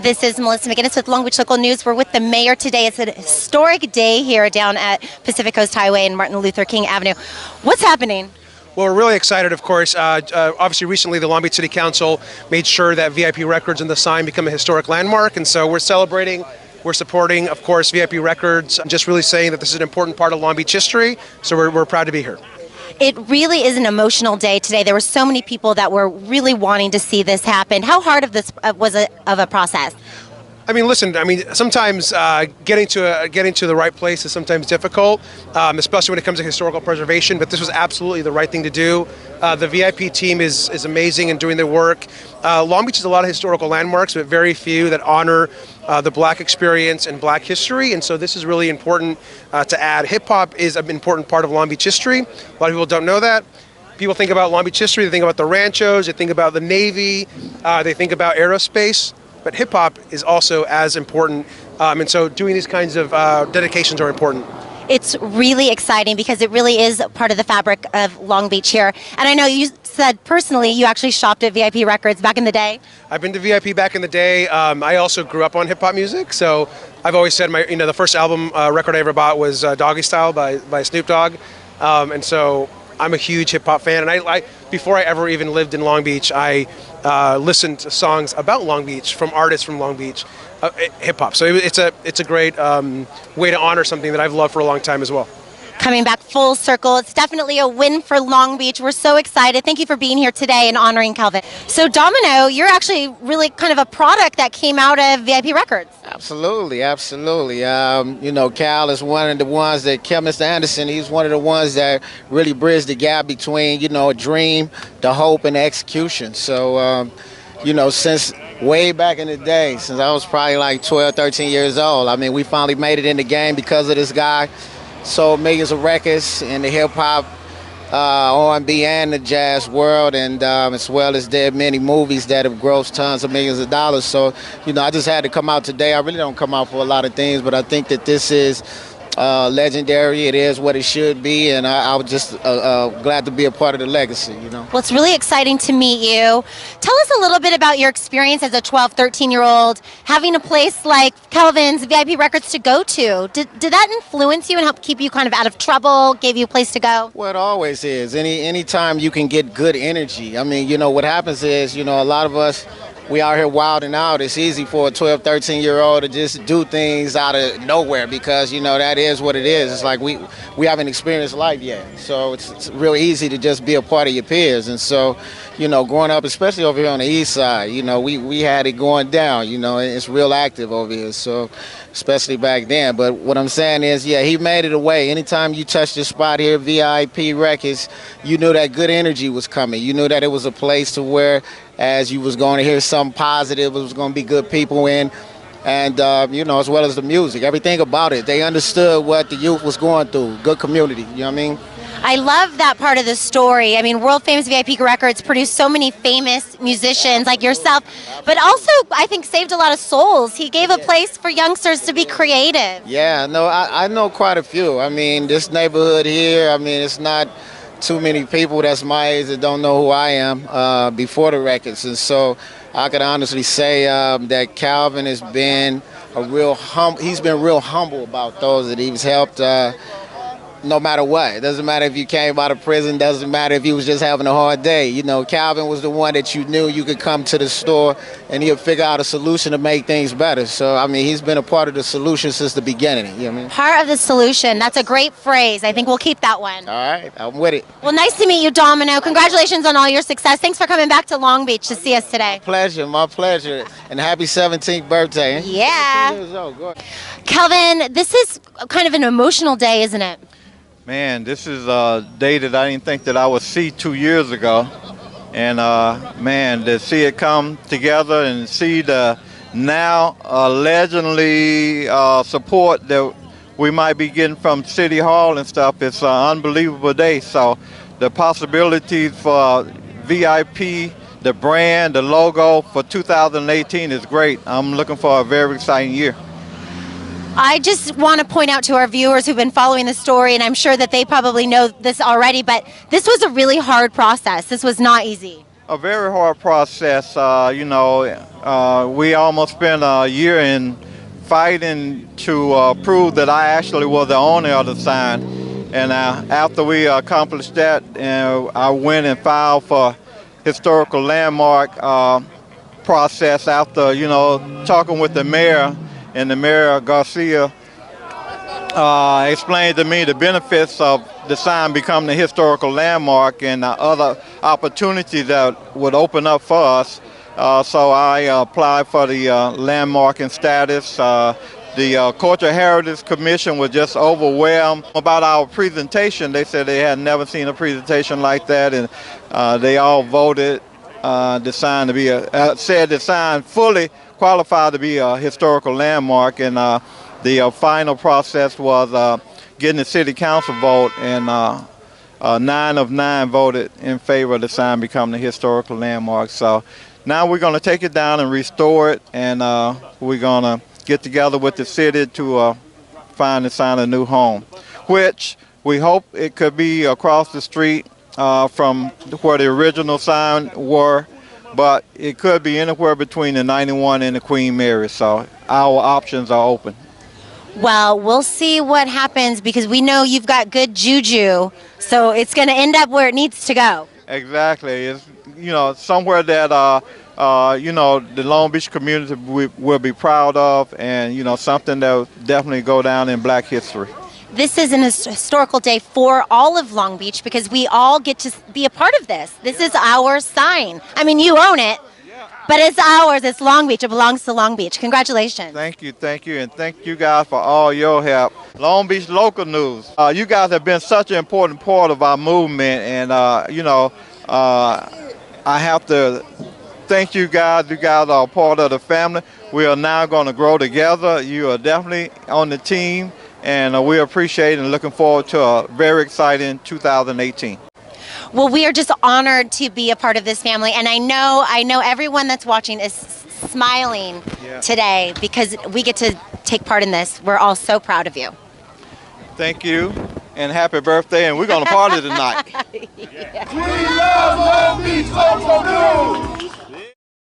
This is Melissa McGinnis with Long Beach Local News. We're with the mayor today. It's an historic day here down at Pacific Coast Highway and Martin Luther King Avenue. What's happening? Well, we're really excited, of course. Obviously, recently the Long Beach City Council made sure that VIP Records and the sign become a historic landmark, and so we're celebrating. We're supporting, of course, VIP Records, just really saying that this is an important part of Long Beach history, so we're proud to be here. It really is an emotional day today. There were so many people that were really wanting to see this happen. How hard was it of a process? I mean, listen. Sometimes getting to the right place is sometimes difficult, especially when it comes to historical preservation. But this was absolutely the right thing to do. The VIP team is amazing in doing their work. Long Beach has a lot of historical landmarks, but very few that honor the Black experience and Black history. And so this is really important to add. Hip hop is an important part of Long Beach history. A lot of people don't know that. People think about Long Beach history. They think about the ranchos. They think about the Navy. They think about aerospace. But hip-hop is also as important, and so doing these kinds of dedications are important. It's really exciting because it really is part of the fabric of Long Beach here. And I know you said personally you actually shopped at VIP Records back in the day. I've been to VIP back in the day. I also grew up on hip-hop music, so I've always said the first album record I ever bought was Doggy Style by Snoop Dogg, and so I'm a huge hip-hop fan. And I before I ever even lived in Long Beach, I listened to songs about Long Beach from artists from Long Beach, hip-hop. So it's a great way to honor something that I've loved for a long time as well. Coming back full circle, it's definitely a win for Long Beach. We're so excited. Thank you for being here today and honoring Calvin. So Domino, you're actually really kind of a product that came out of VIP Records. Absolutely. Cal is one of the ones that Mr. Anderson, he's one of the ones that really bridged the gap between, a dream, the hope, and the execution. So, since way back in the day, since I was probably like 12, 13 years old, we finally made it in the game because of this guy. Sold millions of records in the hip-hop, R&B, and the jazz world, and as well as there are many movies that have grossed tons of millions of dollars. So, I just had to come out today. I really don't come out for a lot of things, but I think that this is legendary. It is what it should be, and I was just glad to be a part of the legacy, Well, it's really exciting to meet you. Tell us a little bit about your experience as a 12, 13-year-old, having a place like Calvin's VIP Records to go to. Did that influence you and help keep you kind of out of trouble, gave you a place to go? Well, it always is. Anytime you can get good energy. What happens is, a lot of us, we out here wilding out. It's easy for a 12, 13-year-old to just do things out of nowhere because, that is what it is. It's like we haven't experienced life yet. So it's real easy to just be a part of your peers. And so, growing up, especially over here on the east side, we had it going down, it's real active over here. So especially back then. But what I'm saying is, he made it away. Anytime you touched the spot here, VIP Records, you knew that good energy was coming. You knew that it was a place to where as you was going to hear something positive, it was going to be good people in, and, as well as the music, everything about it. They understood what the youth was going through, good community, you know what I mean? I love that part of the story. World famous VIP Records produced so many famous musicians like yourself, but also I think saved a lot of souls. He gave a place for youngsters to be creative. Yeah, no, I know quite a few. This neighborhood here, it's not too many people that's my age that don't know who I am before the records, and so I could honestly say that Calvin has been he's been real humble about those that he's helped. No matter what. It doesn't matter if you came out of prison, doesn't matter if you was just having a hard day. Calvin was the one that you knew you could come to the store and he'll figure out a solution to make things better. So, he's been a part of the solution since the beginning. You know what I mean? Part of the solution. That's a great phrase. I think we'll keep that one. All right. I'm with it. Well, nice to meet you, Domino. Congratulations on all your success. Thanks for coming back to Long Beach to see us today. My pleasure. And happy 17th birthday. Yeah. Go ahead. Calvin, this is kind of an emotional day, isn't it? Man, this is a day that I didn't think that I would see 2 years ago. And, to see it come together and see the now legendary support that we might be getting from City Hall and stuff, it's an unbelievable day. So the possibilities for VIP, the brand, the logo for 2018 is great. I'm looking for a very exciting year. I just want to point out to our viewers who've been following the story, and I'm sure that they probably know this already, but this was a really hard process. This was not easy. a very hard process. We almost spent a year in fighting to prove that I actually was the owner of the sign. And after we accomplished that, I went and filed for historical landmark process after, talking with the mayor, and the mayor, Garcia, explained to me the benefits of the sign becoming a historical landmark and other opportunities that would open up for us. So I applied for the landmarking status. The Cultural Heritage Commission was just overwhelmed about our presentation. They said they had never seen a presentation like that, and they all voted the sign to be said the sign fully qualified to be a historical landmark. And the final process was getting the city council vote, and 9 of 9 voted in favor of the sign becoming a historical landmark. So now we're going to take it down and restore it, and we're going to get together with the city to find the sign a new home, which we hope it could be across the street from where the original sign were, but it could be anywhere between the 91 and the Queen Mary. So our options are open. Well, we'll see what happens because we know you've got good juju, so it's going to end up where it needs to go. Exactly. It's, somewhere that, the Long Beach community will be proud of, and, something that will definitely go down in Black history. This is an historical day for all of Long Beach because we all get to be a part of this. This is our sign. I mean, you own it, but it's ours. It's Long Beach. It belongs to Long Beach. Congratulations. Thank you, and thank you guys for all your help. Long Beach local news. You guys have been such an important part of our movement, and I have to thank you guys. You guys are a part of the family. We are now going to grow together. You are definitely on the team, and we appreciate and looking forward to a very exciting 2018. Well, we are just honored to be a part of this family, and I know everyone that's watching is smiling today because we get to take part in this. We're all so proud of you. Thank you, and happy birthday, and we're going to party tonight. We love Long Beach Local News!